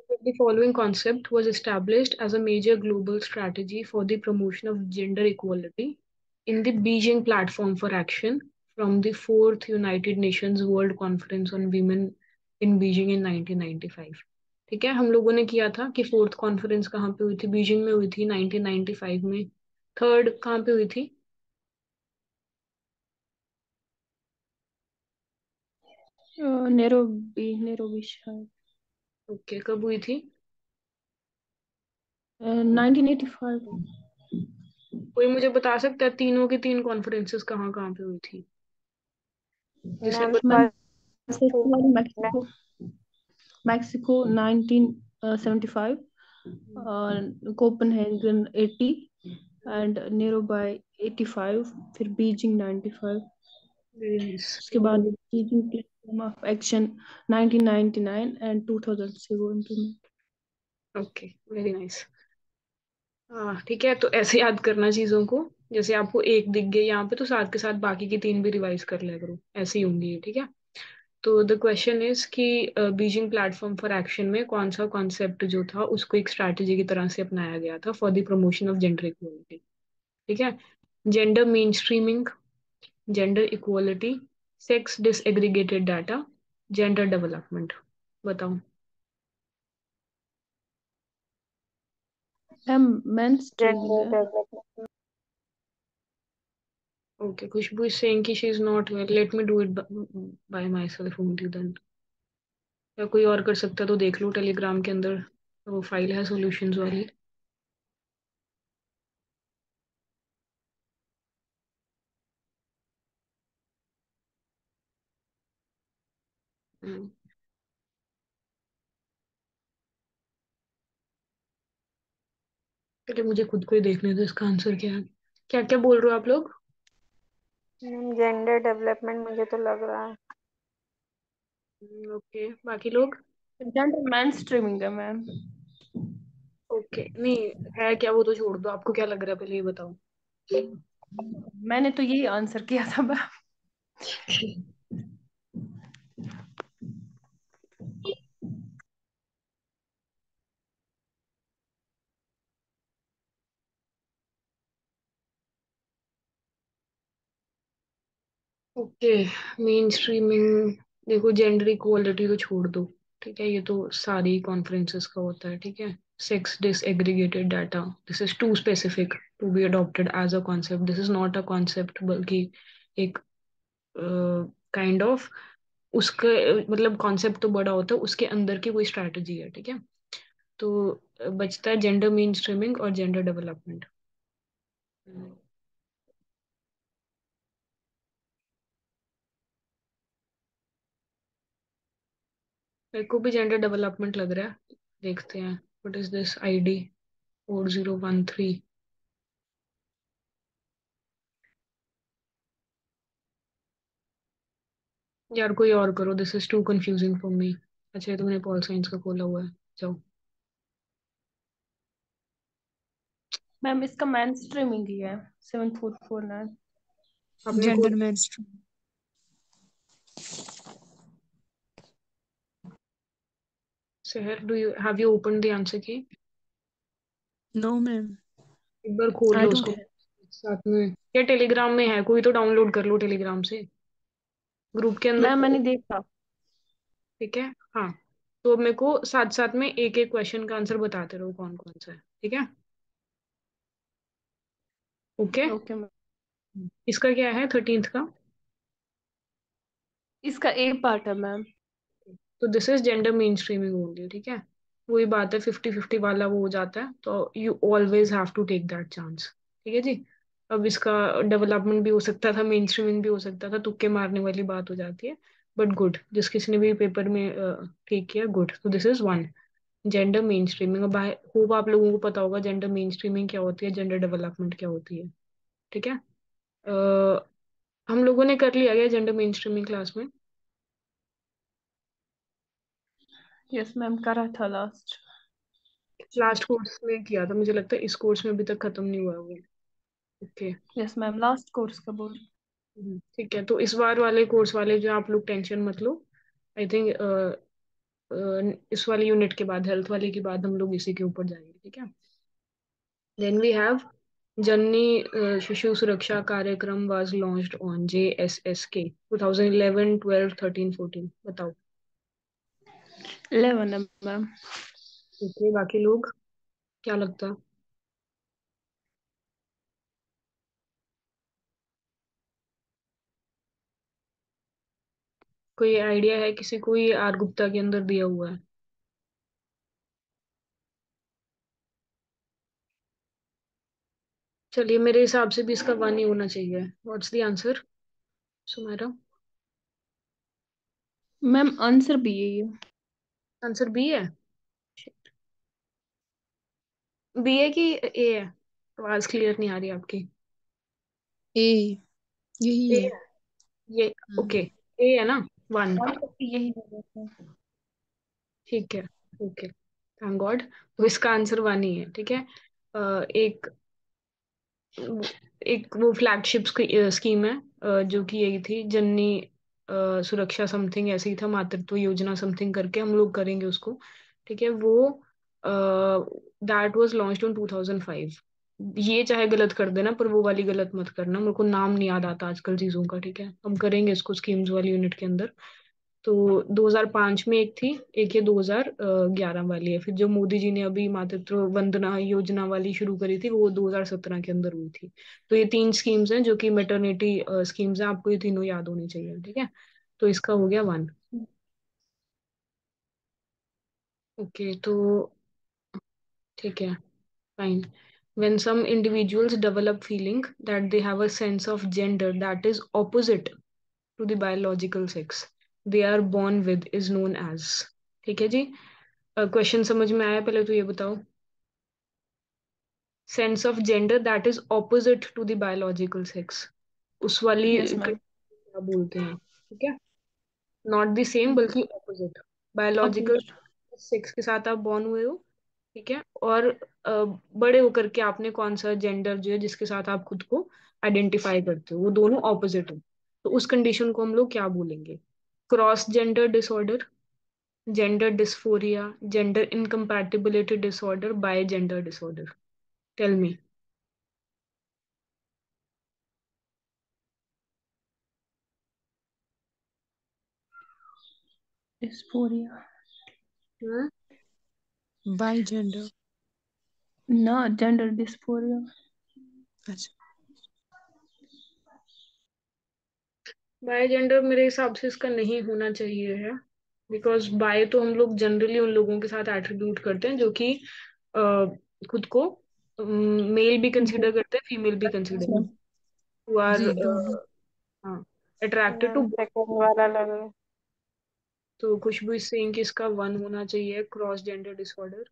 The following concept was established as a major global strategy for the promotion of gender equality in the Beijing Platform for Action from the Fourth United Nations World Conference on Women in Beijing in 1995। ठीक है, हम लोगों ने किया था कि fourth conference कहाँ पे हुई थी? बीजिंग में हुई थी 1995 में। थर्ड कहाँ पे हुई थी? नेरोबी शायद। ओके, कब हुई थी? 1985। कोई मुझे बता सकता है तीनों की तीन कॉन्फ्रेंसेस कहाँ कहाँ पे हुई थी? जिसने मैम बता। Ma'am first one Mexico, Mexico 1975, और कोपेनहेगन 80, एंड नेरोबी 85, फिर बीजिंग 95। Very nice. उसके बाद Beijing platform of action 1999 and 2000 से वो इम्प्लीमेंट। Okay, very nice. हाँ ठीक है, तो ऐसे याद करना चीजों को। जैसे आपको एक दिख गई यहाँ पे तो साथ के साथ बाकी की तीन भी रिवाइज कर लिया करो, ऐसे ही होंगी ये, ठीक है। तो द क्वेश्चन इज कि बीजिंग प्लेटफॉर्म फॉर एक्शन में कौन सा कॉन्सेप्ट जो था उसको एक स्ट्रैटेजी की तरह से अपनाया गया था for the promotion of gender equality? ठीक है। Gender mainstreaming, gender equality, sex disaggregated data, gender development. बताओ। मैम मेंस स्ट्रीमिंग जेंडर है। Development. Okay, Khushbu is saying कि she is not well. Let me do it by myself only then. या कोई और कर सकता है तो देख लो टेलीग्राम के अंदर, वो फाइल है सॉल्यूशंस वाली। हम्म, पहले मुझे खुद को ही देखने दो इसका आंसर क्या है। क्या क्या बोल रहे हो आप लोग? मैम जेंडर डेवलपमेंट मुझे तो लग रहा है। ओके, बाकी लोग? जेंडर मेन स्ट्रीमिंग है मैम। ओके, नहीं है क्या वो तो छोड़ दो, आपको क्या लग रहा है पहले ये बताओ। मैंने तो यही आंसर किया था मैम। Okay, main streaming. देखो, जेंडर इक्वालिटी तो छोड़ दो, ठीक है, ये तो सारी कॉन्फ्रेंसेस का होता है, ठीक है। Sex disaggregated data, this is too specific to be adopted as a concept, this is not a concept, बल्कि एक काइंड ऑफ उसके मतलब कॉन्सेप्ट तो बड़ा होता है, उसके अंदर की कोई स्ट्रैटेजी है, ठीक है। तो बचता है जेंडर मेन स्ट्रीमिंग और जेंडर डेवलपमेंट। मेरे को भी जेंडर डेवलपमेंट लग रहा है, देखते हैं। What is this ID 4013? यार कोई और करो, this is too confusing for me. अच्छा, ये तुमने पॉल साइंस का खोला हुआ है, जाओ। मैम इसका मेन स्ट्रीमिंग ही है 7449। आपने खोल। Gender mainstream. शहर, do you have you open the answer key? No ma'am, एक बार खोल आई लो डोंट उसको हैव। साथ में। या टेलीग्राम में है कोई तो डाउनलोड कर लो टेलीग्राम से, ग्रुप के अंदर। मैम मैंने देखा। ठीक है। हाँ, तो अब मेरे को साथ साथ में एक एक क्वेश्चन का आंसर बताते रहो कौन कौन सा है, ठीक है। ओके। Okay ma'am. इसका क्या है 13th का? इसका ए पार्ट है मैम। तो this is gender main streaming only, ठीक है। वही बात है, 50-50 वाला वो हो जाता है, तो you always have to take that chance, ठीक है जी। अब इसका डेवलपमेंट भी हो सकता था, मेन स्ट्रीमिंग भी हो सकता था, तुक्के मारने वाली बात हो जाती है। बट गुड, जिस किसी ने भी पेपर में ठीक किया, गुड। तो this is one, gender main streaming. अब आई होप आप लोगों को पता होगा जेंडर मेन स्ट्रीमिंग क्या होती है, जेंडर डेवलपमेंट क्या होती है, ठीक है। हम लोगों ने कर लिया गया जेंडर मेन स्ट्रीमिंग क्लास में। यस मैम करा था लास्ट। लास्ट कोर्स में किया था, मुझे लगता है इस कोर्स में अभी तक खत्म नहीं हुआ है वो। Okay. Yes ma'am last course का बोल। ठीक है, तो इस बार वाले कोर्स वाले जो आप लोग टेंशन मत लो। आई थिंक इस वाली यूनिट के बाद, हेल्थ वाले के बाद हम लोग इसी के ऊपर जाएंगे, ठीक है। देन वी हैव जननी शिशु सुरक्षा कार्यक्रम वाज लॉन्च्ड ऑन JSSK 2011, 12, 13, 14। बताओ। 11 है मैम। ओके, बाकी लोग क्या लगता है? कोई आइडिया है किसी को? ये आर गुप्ता के अंदर दिया हुआ है। चलिए, मेरे हिसाब से भी इसका वन ही होना चाहिए। What's the answer, Sumera? Ma'am answer भी यही है। आंसर बी है? बी है कि ए है? आवाज क्लियर नहीं आ रही आपकी। ए यही ए है। है ये? हम्म। ओके, ए है ना? वन। आंसर भी यही है। ठीक है, ओके, थैंक गॉड। तो इसका आंसर वन ही है, ठीक है। एक एक वो फ्लैगशिप स्कीम है, जो कि यही थी, जननी सुरक्षा समथिंग ऐसे ही था, मातृत्व योजना समथिंग करके हम लोग करेंगे उसको, ठीक है। वो दैट वाज लॉन्च्ड इन 2005। ये चाहे गलत कर देना, पर वो वाली गलत मत करना, मेरे को नाम नहीं याद आता आजकल चीजों का, ठीक है। हम करेंगे इसको स्कीम्स वाली यूनिट के अंदर। तो 2005 में एक थी, एक ये 2011 वाली है। फिर जो मोदी जी ने अभी मातृत्व वंदना योजना वाली शुरू करी थी, वो 2017 के अंदर हुई थी। तो ये तीन स्कीम्स हैं जो कि मेटर्निटी स्कीम्स हैं, आपको ये तीनों याद होनी चाहिए, ठीक है। तो इसका हो गया वन। ओके, तो ठीक है, fine. When some individuals develop feeling that they have a sense of gender that is opposite to the biological sex they are born with is known as। ठीक है जी। क्वेश्चन समझ में आया? पहले तो ये बताओ, sense of gender that is opposite to the biological sex, उस वाली यस के मैम। क्या बोलते हैं, ठीक है। नॉट द सेम, बल्कि ऑपोजिट। Biological opposite. सेक्स के साथ आप बॉर्न हुए हो, ठीक है। और बड़े होकर के आपने कौन सा जेंडर जो है जिसके साथ आप खुद को आइडेंटिफाई करते हो, वो दोनों ऑपोजिट हो, तो उस कंडीशन को हम लोग क्या बोलेंगे? Cross gender disorder, gender dysphoria, gender incompatibility disorder, bigender disorder. Tell me. Dysphoria. Bigender. ना, जेंडर डिस्फोरिया। अच्छा। बाय जेंडर मेरे हिसाब से इसका नहीं होना चाहिए है, बिकॉज बाय तो हम लोग जनरली उन लोगों के साथ एट्रीब्यूट करते हैं जो कि अ, खुद को मेल भी कंसिडर करते हैं, फीमेल भी कंसिडर यस मैम। करते हैं, हु आर जी दोनों। हाँ, अट्रैक्टेड टू। मैम सेकंड वाला लग रहा है। तो खुशबू इज सेइंग कि इसका वन होना चाहिए, cross gender disorder.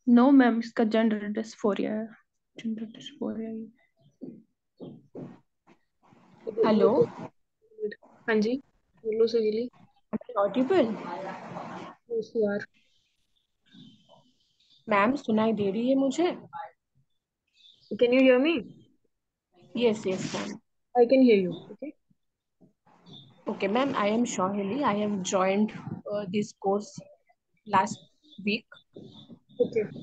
No ma'am, इसका जेंडर डिस्फोरिया है। जेंडर डिस्फोरिया ही। हेलो। हाँ जी, बोलो सहेली। Audible. Yes you are. Ma'am सुनाई दे रही है मुझे? Can you hear me? Yes yes ma'am. I can hear you, okay. Okay, ma'am, I am Shohili. I have joined this course last week. Okay तो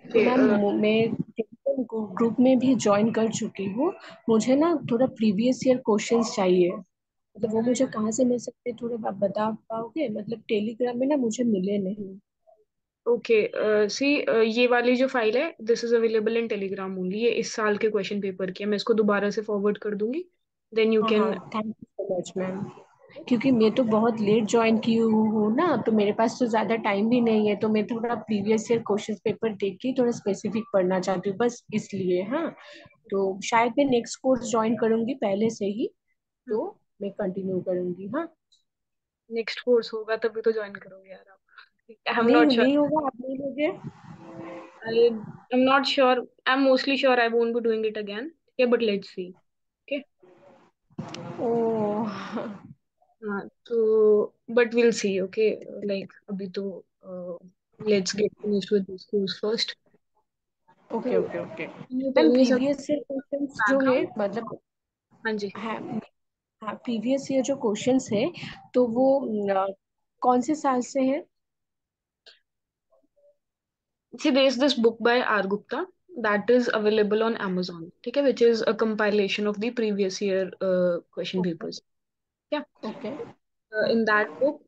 ओके। मैम मैं group में भी join कर चुकी हूँ। मुझे ना थोड़ा प्रीवियस ईयर क्वेश्चंस चाहिए, मतलब वो मुझे कहाँ से मिल सकते हैं, थोड़ा आप बता पाओगे? मतलब टेलीग्राम में ना मुझे मिले नहीं। ओके, सी, ये वाली जो फाइल है, this is available in Telegram only. ये इस साल के क्वेश्चन पेपर की है, मैं इसको दोबारा से फॉरवर्ड कर दूंगी, देन यू हाँ हाँ, can. Thank you so much ma'am. क्योंकि मैं तो बहुत लेट ज्वाइन की हूँ ना, तो मेरे पास तो ज़्यादा टाइम भी नहीं है, तो मैं थोड़ा प्रीवियस ईयर क्वेश्चन पेपर देख के थोड़ा स्पेसिफिक पढ़ना चाहती हूँ, बस इसलिए। हाँ, तो शायद मैं नेक्स्ट कोर्स ज्वाइन करूंगी पहले से ही, तो मैं कंटिन्यू करूंगी। हाँ, नेक्स्ट कोर्स होगा तभी तो ज्वाइन करोगे यार आप। आई एम नहीं नॉट श्योर। नहीं होगा, आप नहीं लोगे? I am not sure, I am mostly sure I won't be doing it again, ठीक है, but let's see. Okay. Oh. हाँ, तो but will see, okay. Like अभी तो let's get finished with this course first. Okay तो okay okay. You ma'am tell me some previous year questions जो है background. मतलब हाँ जी। है, हाँ, प्रीवियस ईयर जो क्वेश्चंस है तो वो कौन से साल से है? See, there is this book by R. Gupta that is available on Amazon, ठीक है, which is a compilation of the previous year question okay papers. Yeah. Okay In that book,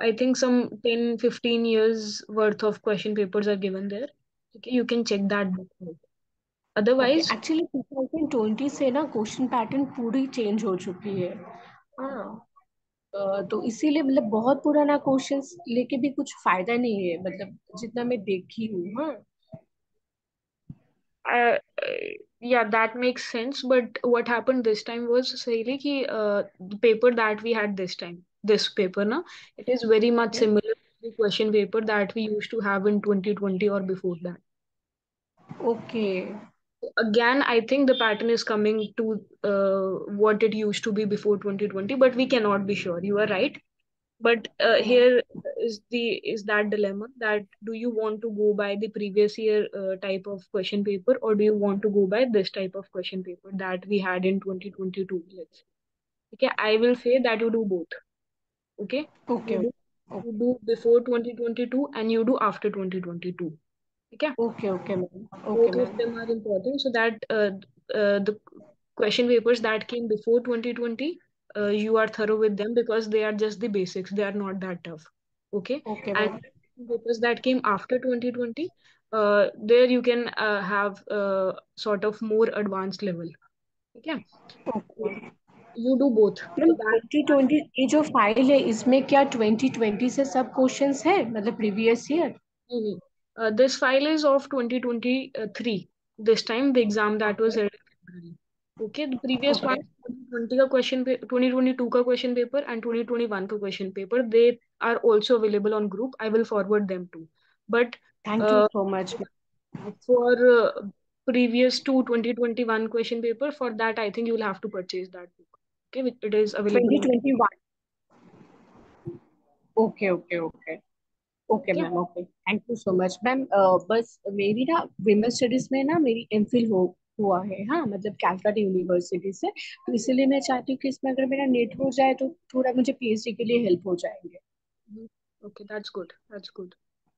I think some 10, 15 years worth of question papers are given there. Okay, you can check that book out. Okay. Otherwise, actually 2020 से ना question pattern पूरी change हो चुकी है। हाँ, तो इसीलिए मतलब बहुत पुराना क्वेश्चंस लेके भी कुछ फायदा नहीं है, मतलब जितना मैं देखी हूँ। हाँ। uh, yeah, that makes sense. But what happened this time was, Saili, ki, the paper that we had this time, this paper, na, it is very much okay similar to the question paper that we used to have in 2020 or before that. Okay Again, I think the pattern is coming to what it used to be before 2020, but we cannot be sure. You are right. But here is that dilemma that do you want to go by the previous year type of question paper, or do you want to go by this type of question paper that we had in 2022? Let's say. Okay, I will say that you do both. Okay, okay you do you do before 2022 and you do after 2022. Okay, okay okay ma'am. Okay both of ma'am. them are important so that the question papers that came before 2020, you are thorough with them because they are just the basics, they are not that tough. Okay, okay and ma'am. papers that came after 2020, there you can have sort of more advanced level. Okay, okay you do both ma'am, so that 2020 ये जो file है इसमें क्या 2020 से सब questions है, मतलब previous year? नहीं, this file is of 2023. This time the exam that was okay held in February. Okay, the previous okay one 2020 का question 2022 का question paper and 2021 का question paper, they are also available on group. I will forward them too. But thank you uh, so much. for previous to 2021 question paper, for that I think you will have to purchase that book. Okay, it is available on. 2021। Okay okay okay okay Okay. Ma'am. Okay, thank you so much ma'am. बस मेरी ना women's studies में ना मेरी MPhil हो हुआ है, हाँ, मतलब कैलकाटा यूनिवर्सिटी से। तो इसीलिए मैं चाहती हूँ कि इसमें अगर मेरा नेट हो जाए तो थोड़ा मुझे पीएचडी के लिए हेल्प हो जाएंगे। Mhm. Okay, that's good. That's good.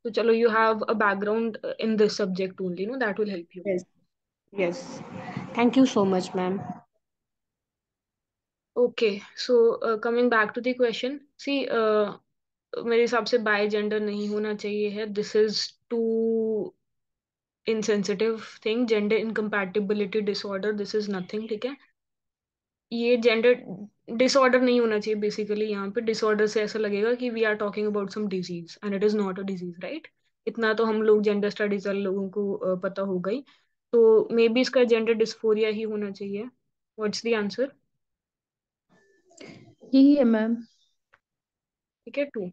So, chalo, you have a background in this subject only, no? That will help you. Yes yes, thank you so much ma'am. Okay, so coming back to the question, see, मेरे हिसाब से bye gender नहीं होना चाहिए है. This is too insensitive thing. Gender incompatibility disorder. This is nothing, ठीक है? ये जेंडर डिसऑर्डर नहीं होना चाहिए बेसिकली. यहाँ पे डिसऑर्डर से ऐसा लगेगा कि we are talking about some disease and it is not a disease, right? इतना तो हम लोग जेंडर स्टडीज वाले लोगों को पता होगा ही. तो मे बी इसका जेंडर डिस्फोरिया ही होना चाहिए. What's the answer? यही है मैम। ठीक है, 2.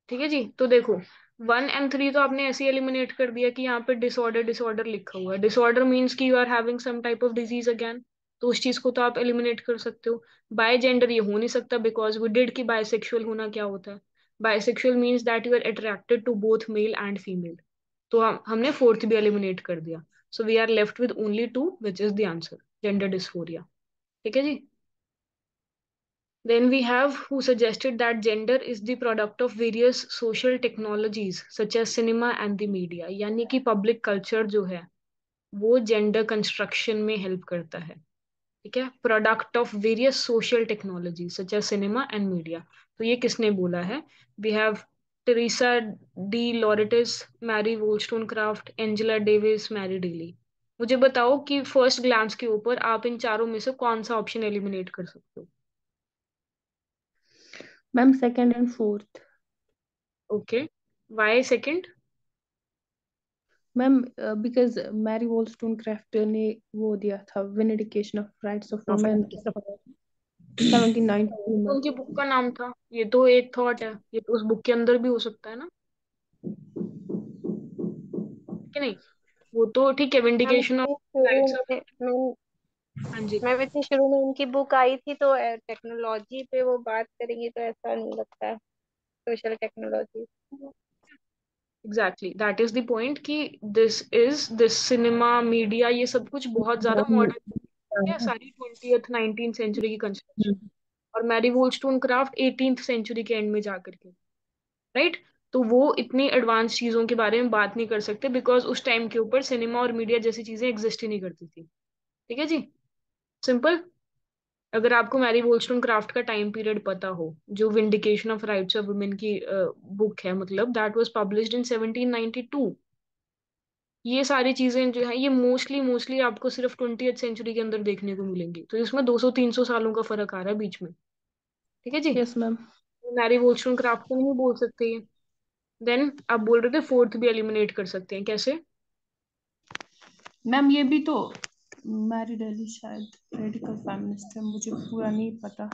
ठीक है जी, तो देखो 1 and 3 तो आपने ऐसे एलिमिनेट कर दिया कि यहाँ पे डिसऑर्डर डिसऑर्डर लिखा हुआ है. डिसऑर्डर मीन्स कि you are having some type of disease again, तो उस चीज को तो आप एलिमिनेट कर सकते हो. बाय जेंडर ये हो नहीं सकता बिकॉज वी डिड कि बायसेक्सुअल होना क्या होता है. Bisexual means that you are attracted to both male and female. तो हमने फोर्थ भी एलिमिनेट कर दिया. So we are left with only 2 which is the answer, gender dysphoria. ठीक है जी. Then we have who suggested that gender is the product of various social technologies such as cinema and the media. यानी कि public culture जो है वो gender construction में help करता है. ठीक है, product of various social technologies such as cinema and media. तो ये किसने बोला है? We have Teresa D. Lauretis, Mary Wollstonecraft, Angela Davis, Mary Daly. मुझे बताओ कि फर्स्ट ग्लांस के ऊपर आप इन चारों में से कौन सा ऑप्शन एलिमिनेट कर सकते हो? Ma'am second and fourth. Okay, why second? Ma'am because Mary Wollstonecraft ने वो दिया था vindication of rights of women 1792 तो में। उनकी बुक का नाम था. ये तो एक थॉट है, ये तो उस बुक के अंदर भी हो सकता है ना, कि नहीं? वो तो ठीक है, मैम विंडिकेशन ऑफ इतनी शुरू राइट्स ऑफ. में मैम हाँ जी. मैम इतनी शुरू में उनकी बुक आई थी तो टेक्नोलॉजी पे वो बात करेंगे तो ऐसा नहीं लगता है, social technology. Exactly, that is the point कि दिस सिनेमा मीडिया ये सब कुछ बहुत ज्यादा मॉडर्न क्या सारी 20th 19th सेंचुरी की कंस्ट्रक्शन, हम्म। और मैरी वोllstonecraft 18th सेंचुरी के एंड में जाकर के, राइट। तो वो इतनी एडवांस चीजों के बारे में बात नहीं कर सकते बिकॉज उस टाइम के ऊपर सिनेमा और मीडिया जैसी चीजें एग्जिस्ट ही नहीं करती थी। ठीक है जी, सिंपल। अगर आपको मैरी वोllstonecraft का टाइम पीरियड पता हो, जो vindication of rights of women की बुक है, मतलब दैट वाज पब्लिश्ड इन 1792। ये सारी चीजें जो है ये मोस्टली मोस्टली आपको सिर्फ 20th सेंचुरी के अंदर देखने को मिलेंगी, तो इसमें 200-300 सालों का फर्क आ रहा है बीच में। ठीक है जी, यस मैम। मैरी वोllstonecraft को नहीं बोल सकते। देन आप बोल रहे थे फोर्थ भी एलिमिनेट कर सकते हैं, कैसे? मैम ये भी तो मैरी डेली शायद रेडिकल फेमिनिस्ट है, मुझे पूरा नहीं पता।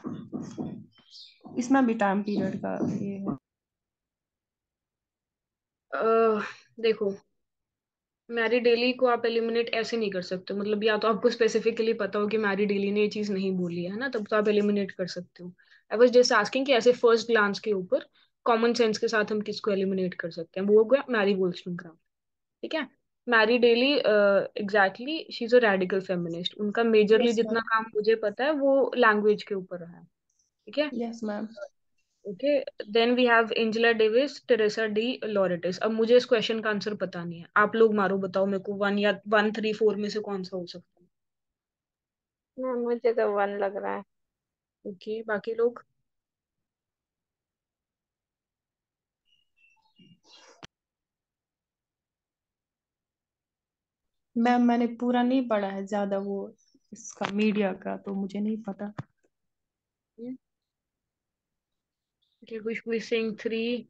इसमें भी टाइम पीरियड का ये है। देखो, मैरी डेली को आप एलिमिनेट ऐसे नहीं कर सकते, मतलब या तो आपको स्पेसिफिकली पता हो कि मैरी डेली ने ये चीज नहीं बोली है ना, तब तो आप एलिमिनेट कर सकते हो। आई वाज जस्ट आस्किंग कि ऐसे फर्स्ट ग्लांस के ऊपर कॉमन सेंस के साथ हम किसको एलिमिनेट कर सकते हैं, वो हो गया मैरी वोllstonecraft। ठीक है। Mary Daly exactly she is a radical feminist, उनका मेजरली यस जितना मैम। काम मुझे पता है वो लैंग्वेज के ऊपर रहा है। ठीक है। Yes ma'am. Okay, then we have Angela Davis, Teresa de Lauretis. अब मुझे इस क्वेश्चन का आंसर पता नहीं है, आप लोग मारो, बताओ मेरे को, 1 या 1 3 4 में से कौन सा हो सकता है। मुझे तो 1 लग रहा है। ओके, बाकी लोग? मैम मैंने पूरा नहीं पढ़ा है ज्यादा वो इसका मीडिया का, तो मुझे नहीं पता। Okay, Khushboo Singh 3।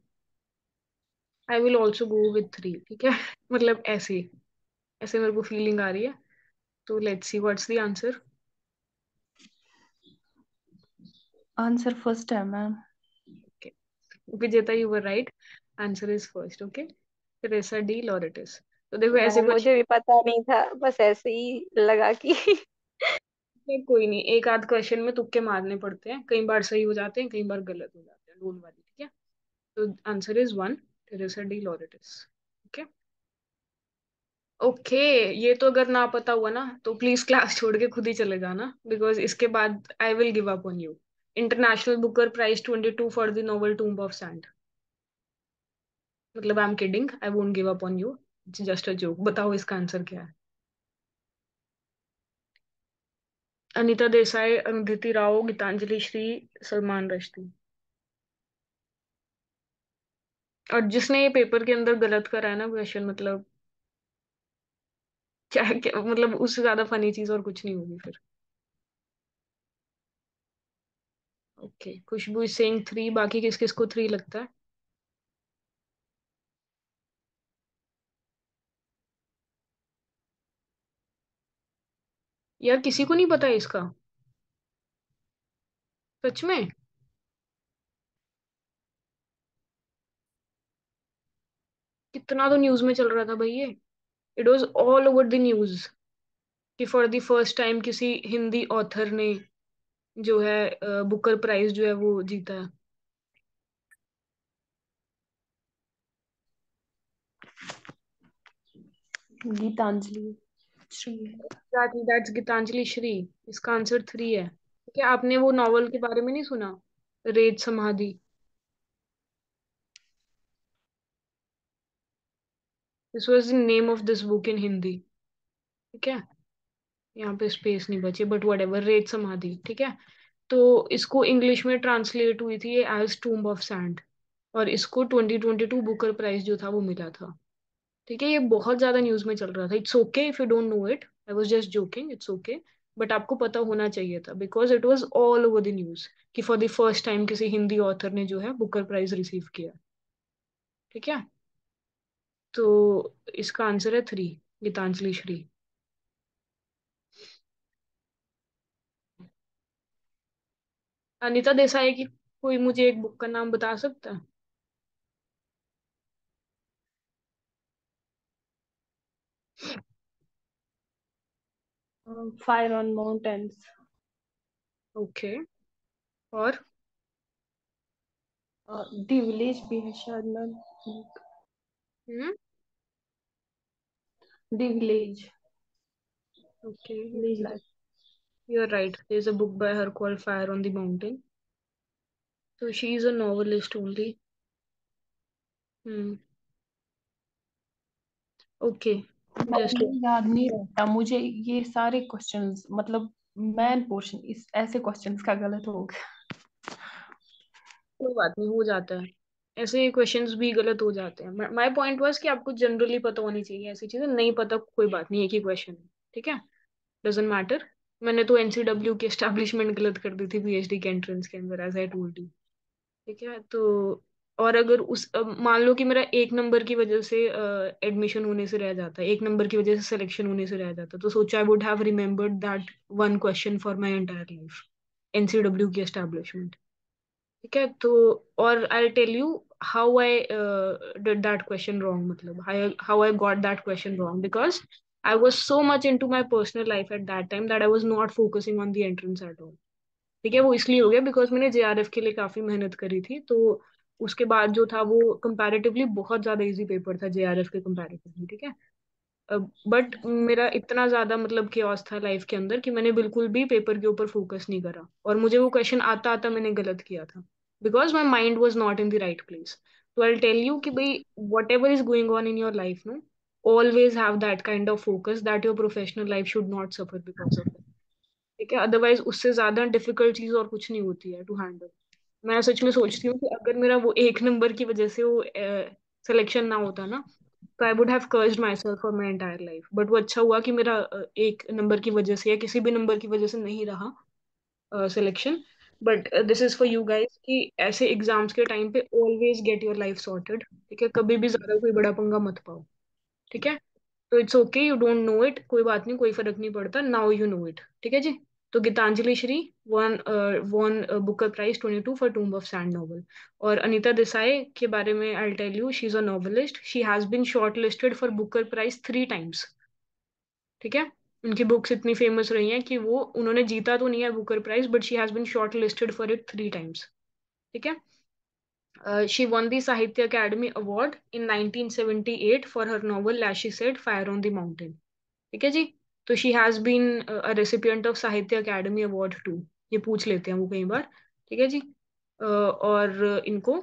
I will also go with 3। ठीक है। मतलब ऐसे ऐसे मेरे को फीलिंग आ रही है, तो let's see what's the answer. Answer first है ma'am. Okay, Vijeta, you were right, answer is first. Okay, Teresa de Lauretis. तो देखो ऐसे मैम क्वेश्चन, मुझे भी पता नहीं था, बस ऐसे ही लगा कि कोई नहीं, एक आध क्वेश्चन में तुक्के मारने पड़ते हैं, कई बार सही हो जाते हैं, कई बार गलत हो जाते हैं, डोंट वरी। ठीक है, तो answer is 1, Teresa de Lauretis. Okay. Okay, ये तो अगर ना पता हुआ ना तो प्लीज क्लास छोड़ के खुद ही चले जाना, बिकॉज इसके बाद I will give up on you. International Booker prize 22 for the novel tomb of sand. मतलब I am kidding, I won't give up on you, just a joke. बताओ इसका आंसर क्या है? अनीता देसाई, अरुंधति राव, गीतांजलि श्री, सलमान रश्दी। और जिसने ये पेपर के अंदर गलत करा है ना क्वेश्चन, मतलब क्या, क्या मतलब, उससे ज्यादा फनी चीज और कुछ नहीं होगी फिर। ओके, खुशबू सिंह 3, बाकी किस किस को 3 लगता है? यार किसी को नहीं पता है इसका, सच में? कितना तो न्यूज में चल रहा था भाई ये, it was all over the news कि फॉर द फर्स्ट टाइम किसी हिंदी ऑथर ने जो है बुकर प्राइज जो है वो जीता है। गीतांजलि श्री है। Exactly, that's Geetanjali Shree. इसका आंसर 3 है। क्या आपने वो नॉवल के बारे में नहीं सुना, रेत समाधि? This was the name of this book in Hindi. ठीक है, यहाँ पे स्पेस नहीं बची, बट वट एवर, रेत समाधि। ठीक है। तो इसको इंग्लिश में ट्रांसलेट हुई थी ये एज टूम्ब ऑफ सैंड, और इसको 2022 बुकर प्राइज जो था वो मिला था। ठीक है, ये बहुत ज्यादा न्यूज में चल रहा था। It's okay if you don't know it, I was just joking, it's okay. But आपको पता होना चाहिए था because it was all over the news कि फॉर द फर्स्ट टाइम किसी हिंदी ऑथर ने जो है बुकर प्राइज रिसीव किया। ठीक है, तो इसका आंसर है 3, गीतांजलि श्री। अनीता देसाई की कोई मुझे एक बुक का नाम बता सकता है? Fire on mountains. ओके, और? दी विलेज भी है शायद ma'am. Hmm. The village. Okay, village life. You're right. There's a book by her called Fire on the Mountain. So she is a novelist only. Hmm. Okay. Just मुझे याद नहीं रहता, मुझे ये सारे क्वेश्चंस मतलब मैन पोर्शन इस ऐसे क्वेश्चंस का गलत हो गया। कोई बात नहीं, हो जाता है। ऐसे क्वेश्चंस भी गलत हो जाते हैं। माय पॉइंट वाज कि आपको जनरली पता होनी चाहिए, ऐसी चीजें नहीं पता कोई बात नहीं, एक ही क्वेश्चन है, ठीक है, डजंट मैटर। मैंने तो एनसीडब्ल्यू की एस्टैब्लिशमेंट गलत कर दी थी पीएचडी के एंट्रेंस के अंदर, एज आई टोल्ड यू। ठीक है, तो और अगर मान लो कि मेरा एक नंबर की वजह से एडमिशन होने से रह जाता, एक नंबर की वजह से सिलेक्शन होने से रह जाता, तो सोचो I would have remembered that one question for my entire life, NCW की एस्टैब्लिशमेंट। ठीक है, तो और I tell you how I did that question wrong, मतलब how I got that question wrong, because I was so much into my personal life at that time that I was not focusing on the entrance at all. ठीक है, वो इसलिए हो गया because मैंने JRF के लिए काफी मेहनत करी थी, तो उसके बाद जो था वो कंपैरेटिवली बहुत ज्यादा इजी पेपर था जेआरएफ के कंपैरेटिवली। ठीक है, बट मेरा इतना ज्यादा मतलब chaos था लाइफ के अंदर कि मैंने बिल्कुल भी पेपर के ऊपर फोकस नहीं करा, और मुझे वो क्वेश्चन आता आता मैंने गलत किया था, because my mind was not in the right place. तो आई टेल यू कि भाई whatever is going on in your life no, always have that kind of focus that your professional life should not suffer because of it. ठीक है, otherwise उससे ज्यादा difficult चीज और कुछ नहीं होती है टू हैंडल। मैं सच में सोचती हूँ कि अगर मेरा वो एक नंबर की वजह से वो सिलेक्शन ना होता ना, तो आई would have cursed my self for my entire life. But वो अच्छा हुआ कि मेरा एक नंबर की वजह से या किसी भी नंबर की वजह से नहीं रहा selection. But this is for you guys कि ऐसे एग्जाम्स के टाइम पे always get your life sorted. ठीक है, कभी भी ज्यादा कोई बड़ा पंगा मत पाओ। ठीक है, तो it's okay, you don't know it, कोई बात नहीं, कोई फर्क नहीं पड़ता, नाउ यू नो इट। ठीक है जी। तो Geetanjali Shree won won Booker prize 22 for tomb of sand novel. और अनीता देसाई के बारे में I tell you, she is a novelist, she has been short listed for Booker prize 3 times. ठीक है, उनकी बुक्स इतनी फेमस रही हैं कि वो उन्होंने जीता तो नहीं है Booker prize, but she has been short listed for it 3 times. ठीक है, she won the Sahitya Academy Award in 1978 for her novel Lashy Said Fire on the Mountain। ठीक है जी, तो she has been a recipient of Sahitya Academy Award too, ये पूछ लेते हैं वो कई बार। ठीक है जी, और इनको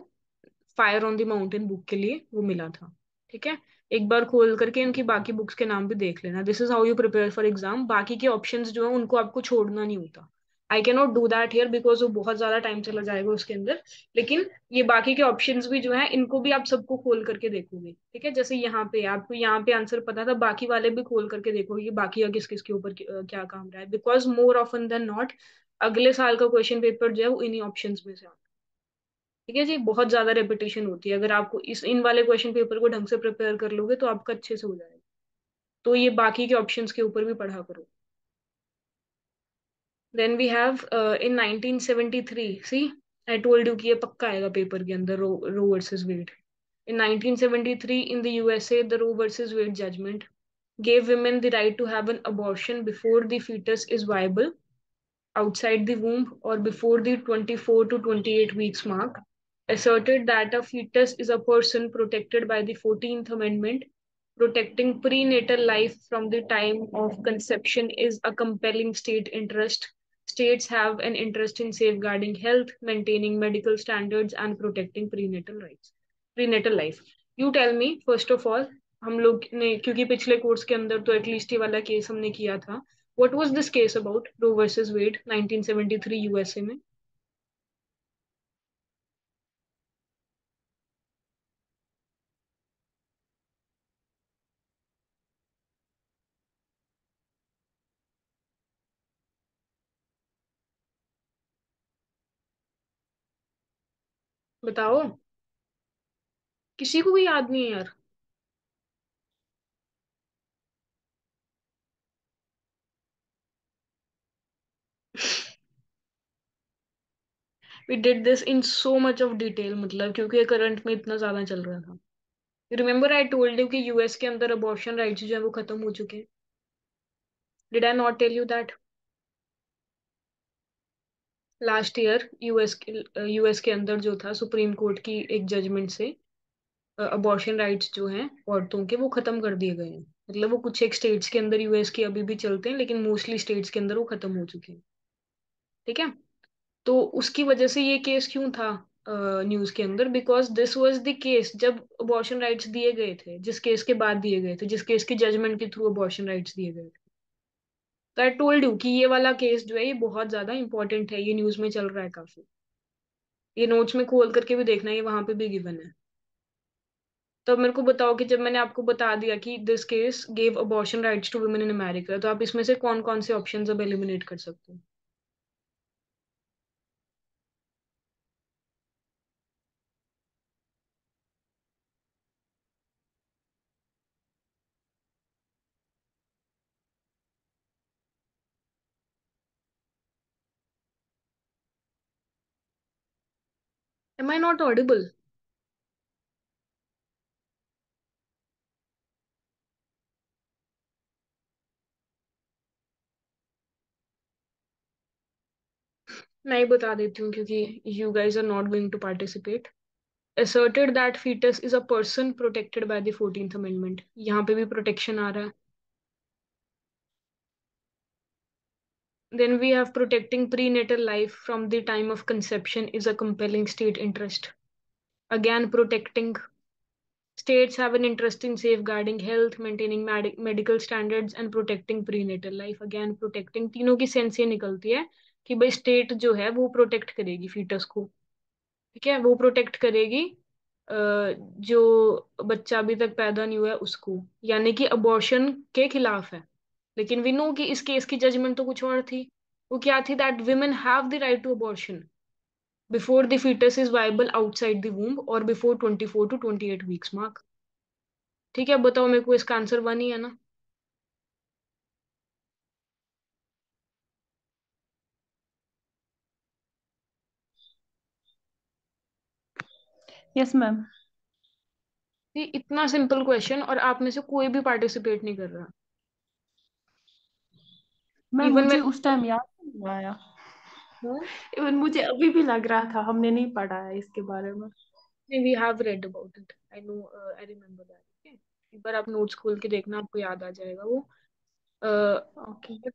fire on the mountain book के लिए वो मिला था। ठीक है, एक बार खोल करके इनकी बाकी बुक्स के नाम भी देख लेना, this is how you prepare for exam. बाकी के ऑप्शंस जो है उनको आपको छोड़ना नहीं होता। I can not do that here because वो बहुत ज्यादा टाइम चला जाएगा उसके अंदर, लेकिन ये बाकी के ऑप्शंस भी जो है इनको भी आप सबको खोल करके देखोगे। ठीक है, जैसे यहाँ पे आपको यहाँ पे आंसर पता था, बाकी वाले भी खोल करके देखोगे कि बाकी का किस किस के ऊपर क्या काम रहा है, because more often than not अगले साल का क्वेश्चन पेपर जो है वो इन्हीं ऑप्शंस में से आता है। ठीक है जी, बहुत ज्यादा रेपिटेशन होती है, अगर आपको इस इन वाले क्वेश्चन पेपर को ढंग से प्रिपेयर कर लोगे तो आपका अच्छे से हो जाएगा। तो ये बाकी के ऑप्शंस के ऊपर भी पढ़ा करो। Then we have in 1973, see I told you कि ये पक्का आएगा पेपर के अंदर, Roe versus Wade. In 1973, in the USA, the Roe versus Wade judgment gave women the right to have an abortion before the fetus is viable outside the womb or before the 24 to 28 weeks mark, asserted that a fetus is a person protected by the 14th Amendment. Protecting prenatal life from the time of conception is a compelling state interest. States have an interest in safeguarding health, maintaining medical standards, and protecting prenatal rights. Prenatal life. You tell me, first of all, हम लोग ने क्योंकि पिछले course के अंदर तो at least ये वाला केस हमने किया था, what was this case about? Roe versus Wade, 1973 USA में। बताओ, किसी को भी याद नहीं है यार। We did this in so much of detail, मतलब क्योंकि करंट में इतना ज्यादा चल रहा था। रिमेम्बर आई टोल्ड यू कि यूएस के अंदर अबॉर्शन राइट्स जो है वो खत्म हो चुके हैं। Did I not tell you that? Last year US के अंदर जो था सुप्रीम कोर्ट की एक जजमेंट से अबॉर्शन राइट्स जो हैं औरतों के वो खत्म कर दिए गए हैं। मतलब वो कुछ एक स्टेट्स के अंदर यूएस के अभी भी चलते हैं, लेकिन मोस्टली स्टेट्स के अंदर वो खत्म हो चुके हैं। ठीक है। तो उसकी वजह से ये केस क्यों था न्यूज के अंदर, because this was the case जब अबॉर्शन राइट्स दिए गए थे, जिस केस के बाद दिए गए थे, जिस केस की जजमेंट के थ्रू अबॉर्शन राइट्स दिए गए थे। तो आई टोल्ड यू कि ये वाला केस जो है ये बहुत ज्यादा इंपॉर्टेंट है, ये न्यूज में चल रहा है काफी। ये नोट्स में खोल करके भी देखना, ये वहां पे भी गिवन है। तो अब मेरे को बताओ कि जब मैंने आपको बता दिया कि this case gave abortion rights to women in America, तो आप इसमें से कौन कौन से ऑप्शंस अब एलिमिनेट कर सकते हो? Am I not audible? मैं ही बता देती हूँ क्योंकि you guys are not going to participate. asserted that fetus is a person protected by the 14th amendment, यहाँ पे भी प्रोटेक्शन आ रहा है। Then we have protecting prenatal life from the time of conception is a compelling state interest. Again, protecting states have an interest in safeguarding health, maintaining medical standards and protecting prenatal life. Again, protecting, तीनों की sense ये निकलती है कि भाई state जो है वो प्रोटेक्ट करेगी फीटस को। ठीक है, वो प्रोटेक्ट करेगी जो बच्चा अभी तक पैदा नहीं हुआ है उसको, यानी कि अबॉर्शन के खिलाफ है। लेकिन वी नो कि इस केस की जजमेंट तो कुछ और थी। वो क्या थी? That women have the right to abortion before the fetus is viable outside the womb और बिफोर 24 to 28 वीक्स मार्क। ठीक है, अब बताओ मेरे को, इसका आंसर वन ही है ना? Yes ma'am. ये इतना सिंपल क्वेश्चन और आप में से कोई भी पार्टिसिपेट नहीं कर रहा। मैम इवन मुझे वेन उस टाइम याद नहीं आया। इवन मुझे अभी भी लग रहा था हमने नहीं पढ़ा है इसके बारे में। We have read about it, I know, I remember that. एक बार आप नोट्स खोल के देखना, आपको याद आ जाएगा वो। ओके।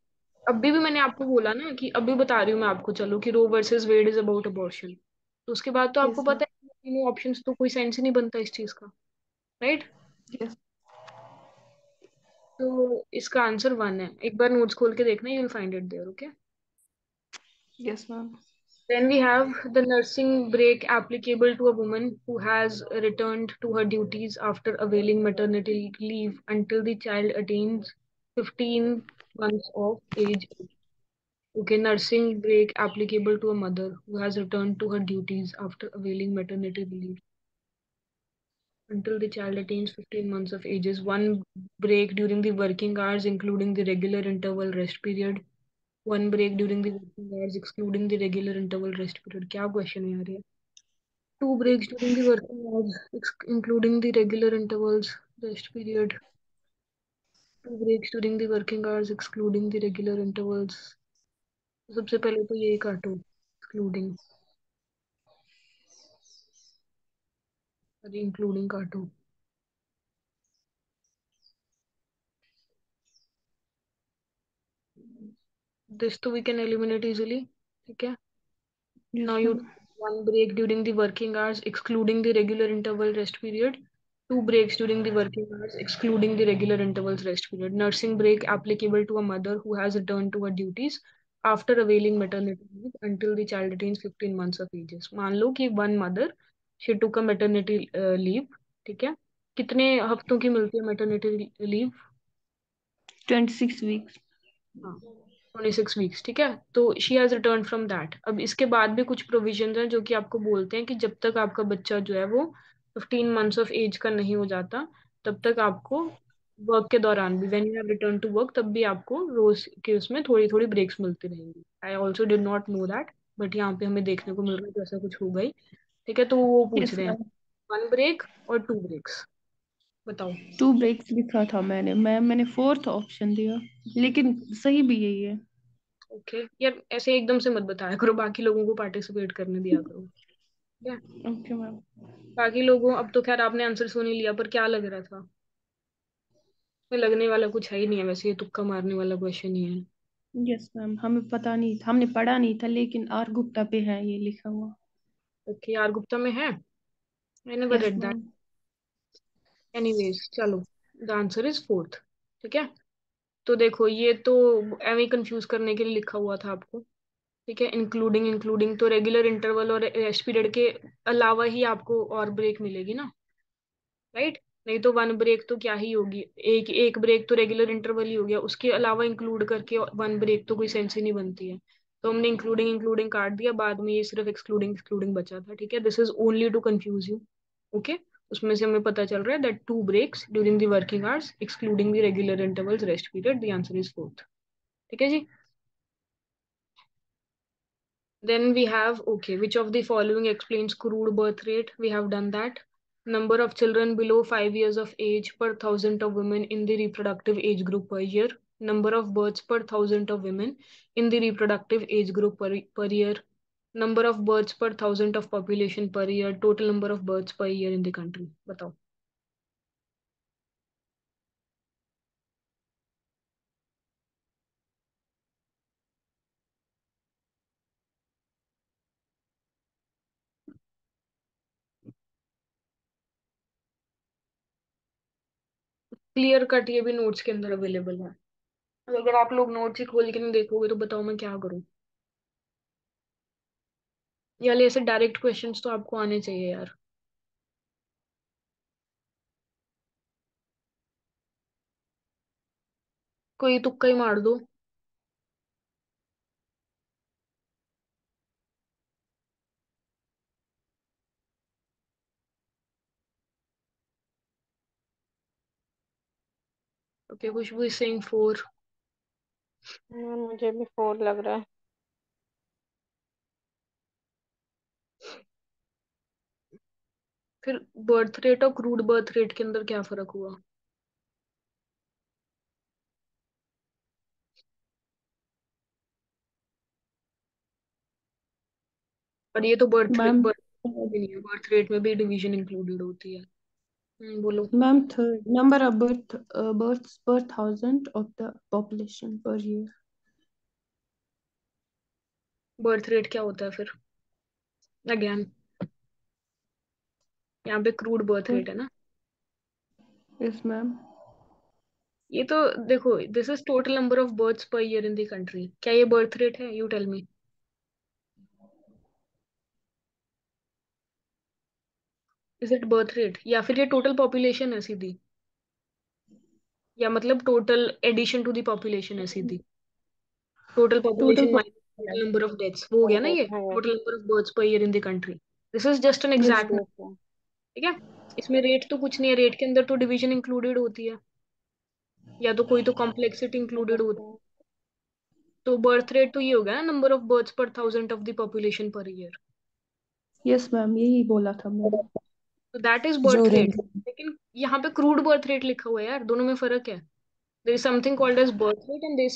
अभी भी मैंने आपको बोला ना कि अभी बता रही हूँ मैं आपको, चलो, कि Roe versus Wade is about abortion. तो उसके बाद तो आपको यस मैम। पता है तीनों ऑप्शंस, तो कोई सेंस ही नहीं बनता इस चीज का, राइट? यस। तो इसका आंसर वन है, एक बार नोट्स खोल के देखना, you will find it there. Okay. Yes ma'am. Then we have the nursing break applicable to a woman who has returned to her duties after availing maternity leave until the child attains 15 months of age. Okay, nursing break applicable to a mother who has returned to her duties after availing maternity leave until the child attains 15 months of age is one break during the working hours, including the regular interval rest period. One break during the working hours, excluding the regular interval rest period. क्या question है यार ये? Two breaks during the working hours, including the regular intervals rest period. Two breaks during the working hours, excluding the regular intervals. सबसे पहले तो ये काटो, excluding, अरे including काटो। This तो we can eliminate easily, ठीक है? Now yes you ma'am. take one break during the working hours, excluding the regular interval rest period. Two breaks during the working hours, excluding the regular intervals rest period. Nursing break applicable to a mother who has returned to her duties after availing maternity leave until the child attains 15 months of ages. मान लो कि one mother, she took a maternity leave, ठीक है? कितने हफ्तों की मिलती है maternity leave? 26 weeks. हाँ, 26 वीक्स, ठीक है। तो she has return from that. अब इसके बाद भी कुछ प्रोविजंस हैं जो कि आपको बोलते हैं कि जब तक आपका बच्चा जो है वो 15 मंथ्स ऑफ एज का नहीं हो जाता, तब तक आपको वर्क के दौरान भी, when you have return to work, तब भी आपको रोज के उसमें थोड़ी थोड़ी ब्रेक्स मिलती रहेंगी। I also did not know that, but यहाँ पे हमें देखने को मिल रहा है कि ऐसा कुछ होगा ही। ठीक है, तो वो पूछ यस रहे हैं मैम। वन ब्रेक और टू ब्रेक्स, बताओ। 2 ब्रेक्स लिखा था मैंने मैम, मैंने फोर्थ ऑप्शन दिया, लेकिन सही भी यही है। ओके यार, ऐसे एकदम से मत बताया करो, बाकी लोगों को पार्टिसिपेट करने दिया करो, ठीक है? Okay ma'am. बाकी लोगों, अब तो खैर आपने आंसर सुन ही लिया, पर क्या लग रहा था? में लगने वाला कुछ है ही नहीं है, वैसे ये तुक्का मारने वाला क्वेश्चन ही है। यस मैम, हमें पता नहीं था, हमने पढ़ा नहीं था, लेकिन आर गुप्ता पे है ये लिखा हुआ। ओके, आर गुप्ता में है। I never yes read that. Ma'am. Anyways चलो, द आंसर इज फोर्थ। ठीक है, तो देखो ये तो एਵੇਂ कंफ्यूज करने के लिए लिखा हुआ था आपको। ठीक है, इंक्लूडिंग इंक्लूडिंग तो रेगुलर इंटरवल और रेस्ट पीरियड के अलावा ही आपको और ब्रेक मिलेगी ना, राइट। नहीं तो वन ब्रेक तो क्या ही होगी, एक एक ब्रेक तो रेगुलर इंटरवल ही हो गया, उसके अलावा इंक्लूड करके वन ब्रेक तो कोई सेंस ही नहीं बनती है। तो हमने इंक्लूडिंग इंक्लूडिंग काट दिया, बाद में ये सिर्फ एक्सक्लूडिंग एक्सक्लूडिंग बचा था। ठीक है, this is only to confuse you. Okay, उसमें से हमें पता चल रहा है that two breaks during the working hours excluding the regular intervals rest period, the answer is fourth. ठीक है जी। Then we have, okay, which of the following explains crude birth rate? We have done that. Number of children below 5 years of age per thousand of women in the reproductive age group per year. Number of births per thousand of women in the reproductive age group per year. Number of births per thousand of population per year. Total number of births per year in the country. बताओ। Clear cut ये भी notes के अंदर available है। अगर आप लोग notes ही खोल के नहीं देखोगे तो बताओ मैं क्या करूँ। या ऐसे डायरेक्ट क्वेश्चंस तो आपको आने चाहिए यार। कोई तुक्का ही मार दो। Okay, Khushboo is saying 4। मुझे भी 4 लग रहा है। फिर बर्थ रेट और क्रूड बर्थ रेट के अंदर क्या फर्क हुआ? और ये तो मैम बर्थ भी नहीं है, बर्थ रेट में भी डिवीजन इंक्लूडेड होती है। बोलो। Ma'am third number of births per thousand of the population per year. Birth rate क्या होता है फिर? अगेन, यहाँ पे क्रूड बर्थ रेट है ना। Yes ma'am. ये तो देखो, this is total number of births per year in the country, क्या ये बर्थ रेट है? You tell me. Is it birth rate या फिर ये टोटल पॉपुलेशन है सीधी? या मतलब total addition to the population है सीधी? Total total population minus total number of deaths, वो हो गया ना ये है। Total number of births per year in the country. This is just an yes exact. ठीक है। ठीक है, इसमें रेट तो कुछ नहीं है, रेट के अंदर तो डिवीजन इंक्लूडेड होती है, या तो कोई तो कॉम्प्लेक्सिटी इंक्लूडेड होती है। तो बर्थ रेट तो ये हो गया ना, number of births per thousand of the population per year. Yes ma'am, यही बोला था मैंने। तो दैट इज जो बर्थ रेट। रेंज लेकिन यहाँ पे क्रूड बर्थ रेट लिखा हुआ है यार, दोनों में फर्क है। There is something called age birth rate and there is